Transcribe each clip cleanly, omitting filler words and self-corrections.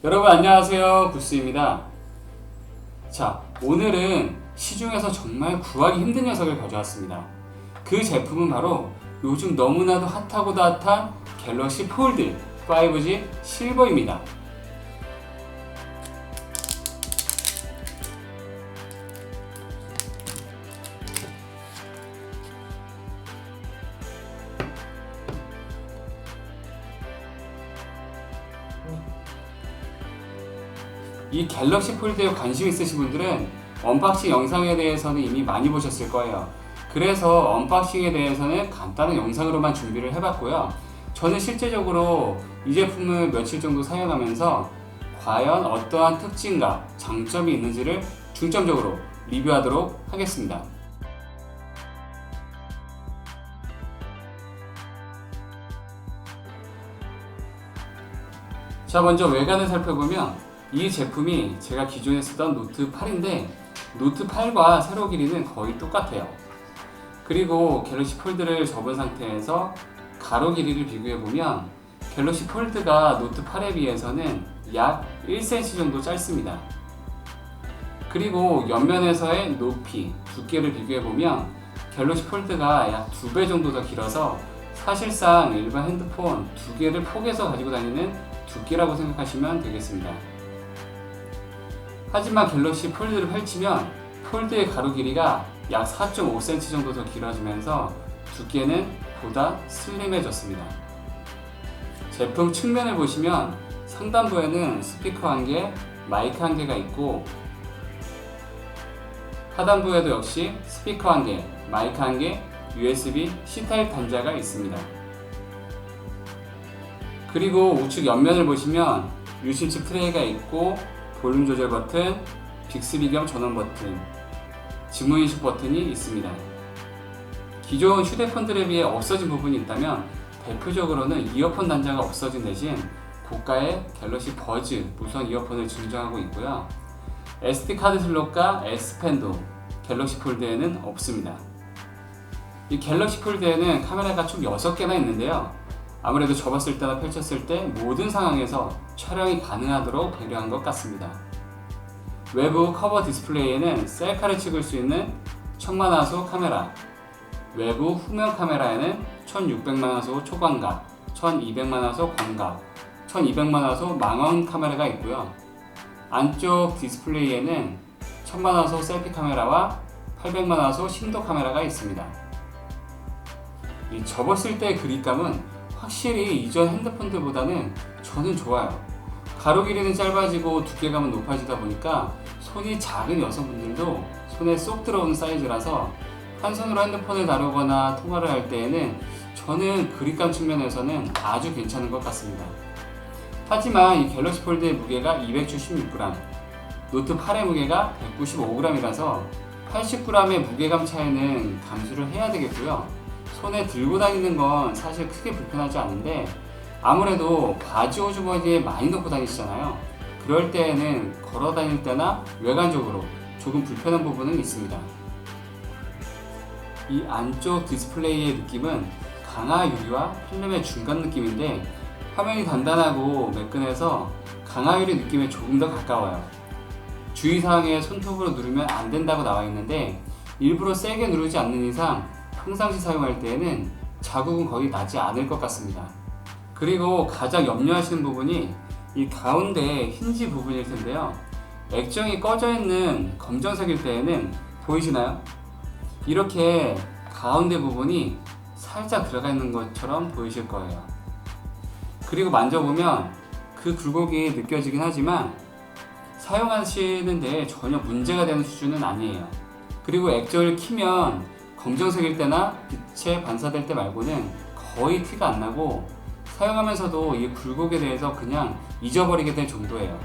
여러분 안녕하세요, 구스입니다. 자, 오늘은 시중에서 정말 구하기 힘든 녀석을 가져왔습니다. 그 제품은 바로 요즘 너무나도 핫하고도 핫한 갤럭시 폴드 5G 실버입니다. 이 갤럭시 폴드에 관심 있으신 분들은 언박싱 영상에 대해서는 이미 많이 보셨을 거예요. 그래서 언박싱에 대해서는 간단한 영상으로만 준비를 해봤고요. 저는 실제적으로 이 제품을 며칠 정도 사용하면서 과연 어떠한 특징과 장점이 있는지를 중점적으로 리뷰하도록 하겠습니다. 자, 먼저 외관을 살펴보면 이 제품이 제가 기존에 쓰던 노트 8인데 노트 8과 세로 길이는 거의 똑같아요. 그리고 갤럭시 폴드를 접은 상태에서 가로 길이를 비교해보면 갤럭시 폴드가 노트 8에 비해서는 약 1cm 정도 짧습니다. 그리고 옆면에서의 높이, 두께를 비교해보면 갤럭시 폴드가 약 2배 정도 더 길어서 사실상 일반 핸드폰 2개를 포개서 가지고 다니는 두께라고 생각하시면 되겠습니다. 하지만 갤럭시 폴드를 펼치면 폴드의 가로 길이가 약 4.5cm 정도 더 길어지면서 두께는 보다 슬림해졌습니다. 제품 측면을 보시면 상단부에는 스피커 1개, 마이크 1개가 있고 하단부에도 역시 스피커 1개, 마이크 1개, USB C타입 단자가 있습니다. 그리고 우측 옆면을 보시면 유심칩 트레이가 있고 볼륨 조절 버튼, 빅스비 겸 전원 버튼, 지문 인식 버튼이 있습니다. 기존 휴대폰들에 비해 없어진 부분이 있다면 대표적으로는 이어폰 단자가 없어진 대신 고가의 갤럭시 버즈 무선 이어폰을 증정하고 있고요. SD카드 슬롯과 S펜도 갤럭시 폴드에는 없습니다. 이 갤럭시 폴드에는 카메라가 총 6개나 있는데요. 아무래도 접었을 때나 펼쳤을 때 모든 상황에서 촬영이 가능하도록 배려한 것 같습니다. 외부 커버 디스플레이에는 셀카를 찍을 수 있는 1000만화소 카메라, 외부 후면 카메라에는 1600만화소 초광각, 1200만화소 광각, 1200만화소 망원 카메라가 있고요. 안쪽 디스플레이에는 1000만화소 셀피 카메라와 800만화소 심도 카메라가 있습니다. 이 접었을 때의 그립감은 확실히 이전 핸드폰들보다는 저는 좋아요. 가로 길이는 짧아지고 두께감은 높아지다 보니까 손이 작은 여성분들도 손에 쏙 들어오는 사이즈라서 한 손으로 핸드폰을 다루거나 통화를 할 때에는 저는 그립감 측면에서는 아주 괜찮은 것 같습니다. 하지만 이 갤럭시 폴드의 무게가 276g, 노트 8의 무게가 195g이라서 80g의 무게감 차이는 감수를 해야 되겠고요. 손에 들고 다니는 건 사실 크게 불편하지 않은데 아무래도 바지 호주머니에 많이 넣고 다니시잖아요. 그럴 때에는 걸어 다닐 때나 외관적으로 조금 불편한 부분은 있습니다. 이 안쪽 디스플레이의 느낌은 강화 유리와 필름의 중간 느낌인데 화면이 단단하고 매끈해서 강화 유리 느낌에 조금 더 가까워요. 주의사항에 손톱으로 누르면 안 된다고 나와 있는데 일부러 세게 누르지 않는 이상 평상시 사용할 때에는 자국은 거의 나지 않을 것 같습니다. 그리고 가장 염려하시는 부분이 이 가운데 힌지 부분일 텐데요. 액정이 꺼져 있는 검정색일 때에는 보이시나요? 이렇게 가운데 부분이 살짝 들어가 있는 것처럼 보이실 거예요. 그리고 만져보면 그 굴곡이 느껴지긴 하지만 사용하시는데 전혀 문제가 되는 수준은 아니에요. 그리고 액정을 키면 검정색일 때나 빛에 반사될 때 말고는 거의 티가 안 나고 사용하면서도 이 굴곡에 대해서 그냥 잊어버리게 될 정도예요.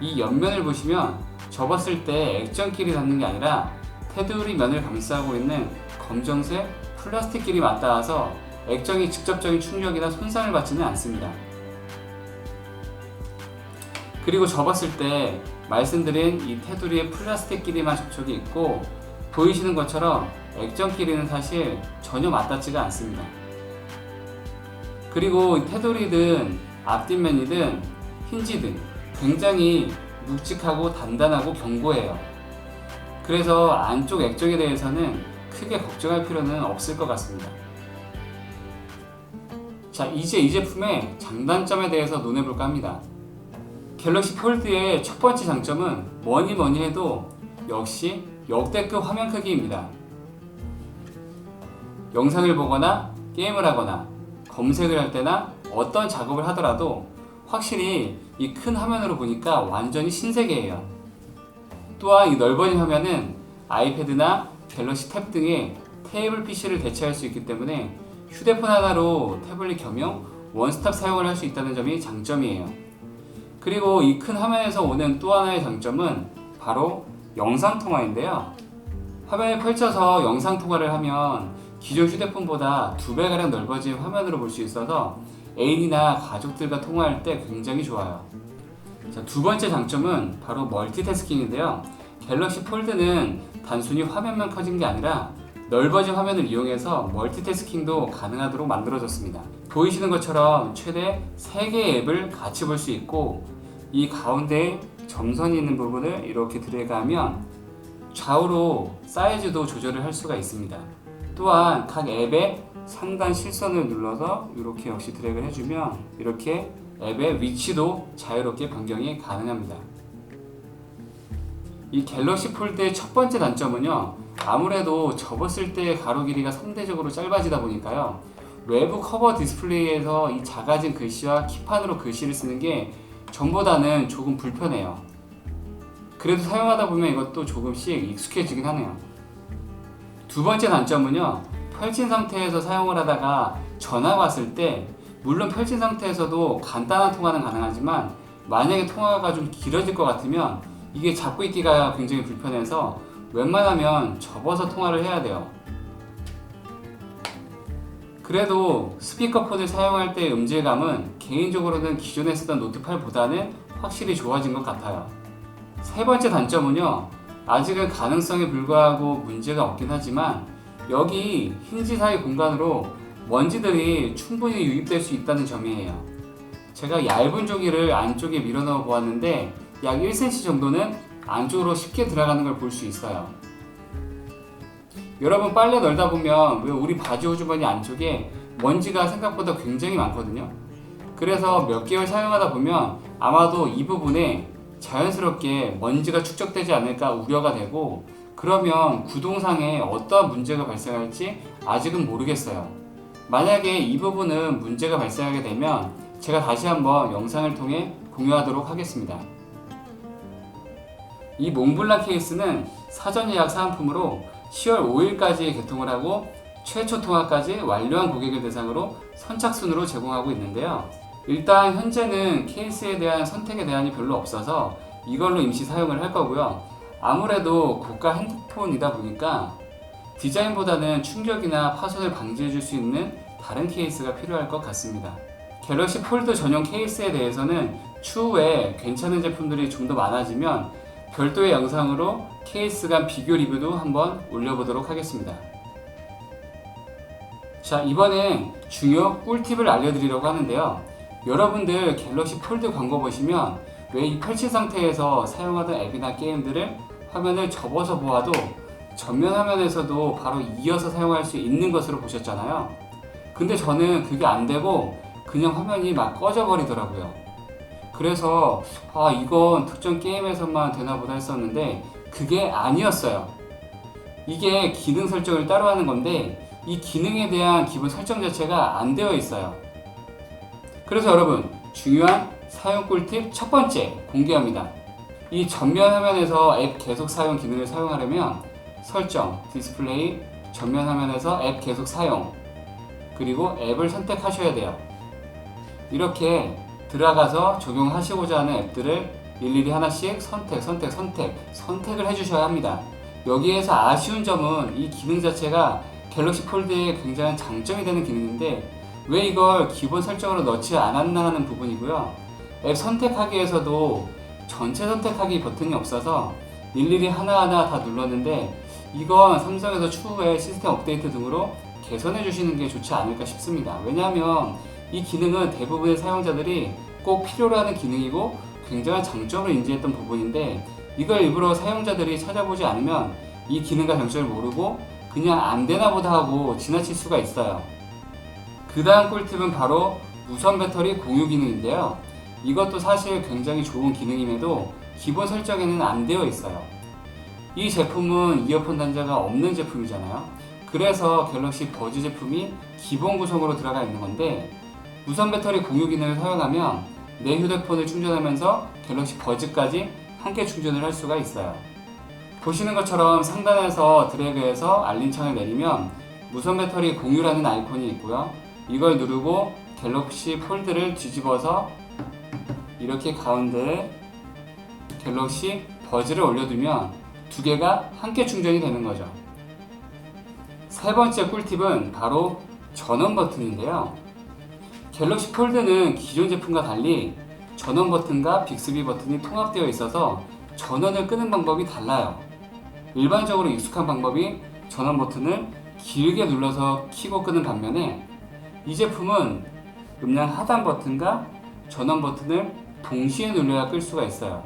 이 옆면을 보시면 접었을 때 액정끼리 닿는 게 아니라 테두리 면을 감싸고 있는 검정색 플라스틱끼리 맞닿아서 액정이 직접적인 충격이나 손상을 받지는 않습니다. 그리고 접었을 때 말씀드린 이 테두리에 플라스틱끼리만 접촉이 있고 보이시는 것처럼 액정끼리는 사실 전혀 맞닿지가 않습니다. 그리고 테두리든 앞뒷면이든 힌지든 굉장히 묵직하고 단단하고 견고해요. 그래서 안쪽 액정에 대해서는 크게 걱정할 필요는 없을 것 같습니다. 자, 이제 이 제품의 장단점에 대해서 논해볼까 합니다. 갤럭시 폴드의 첫 번째 장점은 뭐니 해도 역시 역대급 화면 크기입니다. 영상을 보거나 게임을 하거나 검색을 할 때나 어떤 작업을 하더라도 확실히 이 큰 화면으로 보니까 완전히 신세계예요. 또한 이 넓어진 화면은 아이패드나 갤럭시 탭 등의 테이블 PC를 대체할 수 있기 때문에 휴대폰 하나로 태블릿 겸용 원스톱 사용을 할 수 있다는 점이 장점이에요. 그리고 이 큰 화면에서 오는 또 하나의 장점은 바로 영상통화인데요. 화면을 펼쳐서 영상통화를 하면 기존 휴대폰보다 2배가량 넓어진 화면으로 볼 수 있어서 애인이나 가족들과 통화할 때 굉장히 좋아요. 자, 두 번째 장점은 바로 멀티태스킹인데요. 갤럭시 폴드는 단순히 화면만 커진 게 아니라 넓어진 화면을 이용해서 멀티태스킹도 가능하도록 만들어졌습니다. 보이시는 것처럼 최대 3개의 앱을 같이 볼 수 있고, 이 가운데 점선이 있는 부분을 이렇게 드래그하면 좌우로 사이즈도 조절을 할 수가 있습니다. 또한 각 앱의 상단 실선을 눌러서 이렇게 역시 드래그를 해주면 이렇게 앱의 위치도 자유롭게 변경이 가능합니다. 이 갤럭시 폴드의 첫 번째 단점은요, 아무래도 접었을 때 가로 길이가 상대적으로 짧아지다 보니까요, 외부 커버 디스플레이에서 이 작아진 글씨와 키판으로 글씨를 쓰는 게 전보다는 조금 불편해요. 그래도 사용하다 보면 이것도 조금씩 익숙해지긴 하네요. 두 번째 단점은요, 펼친 상태에서 사용을 하다가 전화가 왔을 때, 물론 펼친 상태에서도 간단한 통화는 가능하지만 만약에 통화가 좀 길어질 것 같으면 이게 잡고 있기가 굉장히 불편해서 웬만하면 접어서 통화를 해야 돼요. 그래도 스피커폰을 사용할 때의 음질감은 개인적으로는 기존에 쓰던 노트8보다는 확실히 좋아진 것 같아요. 세 번째 단점은요, 아직은 가능성에 불과하고 문제가 없긴 하지만 여기 힌지 사이 공간으로 먼지들이 충분히 유입될 수 있다는 점이에요. 제가 얇은 종이를 안쪽에 밀어넣어 보았는데 약 1cm 정도는 안쪽으로 쉽게 들어가는 걸 볼 수 있어요. 여러분, 빨래 널다 보면 왜 우리 바지 호주머니 안쪽에 먼지가 생각보다 굉장히 많거든요. 그래서 몇 개월 사용하다 보면 아마도 이 부분에 자연스럽게 먼지가 축적되지 않을까 우려가 되고, 그러면 구동상에 어떠한 문제가 발생할지 아직은 모르겠어요. 만약에 이 부분은 문제가 발생하게 되면 제가 다시 한번 영상을 통해 공유하도록 하겠습니다. 이 몽블랑 케이스는 사전 예약 사은품으로 10월 5일까지 개통을 하고 최초 통화까지 완료한 고객을 대상으로 선착순으로 제공하고 있는데요. 일단 현재는 케이스에 대한 선택에 대한이 별로 없어서 이걸로 임시 사용을 할 거고요. 아무래도 고가 핸드폰이다 보니까 디자인보다는 충격이나 파손을 방지해 줄 수 있는 다른 케이스가 필요할 것 같습니다. 갤럭시 폴드 전용 케이스에 대해서는 추후에 괜찮은 제품들이 좀 더 많아지면 별도의 영상으로 케이스 간 비교 리뷰도 한번 올려보도록 하겠습니다. 자, 이번엔 중요 꿀팁을 알려드리려고 하는데요. 여러분들 갤럭시 폴드 광고 보시면 왜 이 펼친 상태에서 사용하던 앱이나 게임들을 화면을 접어서 보아도 전면 화면에서도 바로 이어서 사용할 수 있는 것으로 보셨잖아요. 근데 저는 그게 안 되고 그냥 화면이 막 꺼져 버리더라고요. 그래서 이건 특정 게임에서만 되나 보다 했었는데 그게 아니었어요. 이게 기능 설정을 따로 하는 건데 이 기능에 대한 기본 설정 자체가 안 되어 있어요. 그래서 여러분, 중요한 사용 꿀팁 첫 번째 공개합니다. 이 전면 화면에서 앱 계속 사용 기능을 사용하려면 설정, 디스플레이, 전면 화면에서 앱 계속 사용, 그리고 앱을 선택하셔야 돼요. 이렇게 들어가서 적용하시고자 하는 앱들을 일일이 하나씩 선택을 해주셔야 합니다. 여기에서 아쉬운 점은 이 기능 자체가 갤럭시 폴드의 굉장한 장점이 되는 기능인데 왜 이걸 기본 설정으로 넣지 않았나 하는 부분이고요. 앱 선택하기에서도 전체 선택하기 버튼이 없어서 일일이 하나하나 다 눌렀는데 이건 삼성에서 추후에 시스템 업데이트 등으로 개선해 주시는 게 좋지 않을까 싶습니다. 왜냐하면 이 기능은 대부분의 사용자들이 꼭 필요로 하는 기능이고 굉장한 장점으로 인지했던 부분인데 이걸 일부러 사용자들이 찾아보지 않으면 이 기능과 장점을 모르고 그냥 안 되나 보다 하고 지나칠 수가 있어요. 그 다음 꿀팁은 바로 무선 배터리 공유 기능인데요. 이것도 사실 굉장히 좋은 기능임에도 기본 설정에는 안 되어 있어요. 이 제품은 이어폰 단자가 없는 제품이잖아요. 그래서 갤럭시 버즈 제품이 기본 구성으로 들어가 있는 건데 무선 배터리 공유 기능을 사용하면 내 휴대폰을 충전하면서 갤럭시 버즈까지 함께 충전을 할 수가 있어요. 보시는 것처럼 상단에서 드래그해서 알림창을 내리면 무선 배터리 공유라는 아이콘이 있고요. 이걸 누르고 갤럭시 폴드를 뒤집어서 이렇게 가운데에 갤럭시 버즈를 올려두면 두 개가 함께 충전이 되는 거죠. 세 번째 꿀팁은 바로 전원 버튼인데요. 갤럭시 폴드는 기존 제품과 달리 전원 버튼과 빅스비 버튼이 통합되어 있어서 전원을 끄는 방법이 달라요. 일반적으로 익숙한 방법이 전원 버튼을 길게 눌러서 켜고 끄는 반면에 이 제품은 음량 하단 버튼과 전원 버튼을 동시에 눌러야 끌 수가 있어요.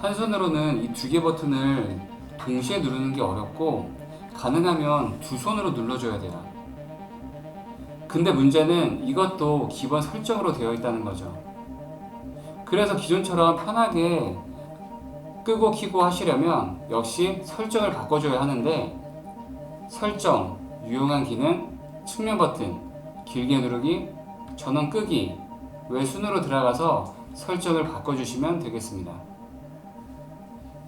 한 손으로는 이 두 개 버튼을 동시에 누르는 게 어렵고 가능하면 두 손으로 눌러줘야 돼요. 근데 문제는 이것도 기본 설정으로 되어 있다는 거죠. 그래서 기존처럼 편하게 끄고 켜고 하시려면 역시 설정을 바꿔줘야 하는데 설정, 유용한 기능, 측면 버튼, 길게 누르기, 전원 끄기, 외순으로 들어가서 설정을 바꿔주시면 되겠습니다.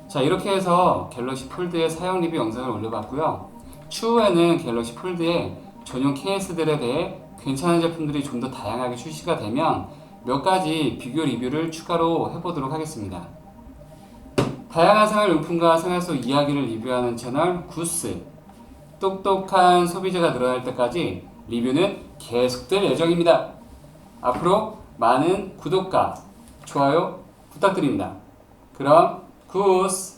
자, 이렇게 해서 갤럭시 폴드의 사용 리뷰 영상을 올려봤고요. 추후에는 갤럭시 폴드의 전용 케이스들에 대해 괜찮은 제품들이 좀 더 다양하게 출시가 되면 몇 가지 비교 리뷰를 추가로 해보도록 하겠습니다. 다양한 생활용품과 생활 속 이야기를 리뷰하는 채널 구스, 똑똑한 소비자가 늘어날 때까지 리뷰는 계속될 예정입니다. 앞으로 많은 구독과 좋아요 부탁드립니다. 그럼 구스!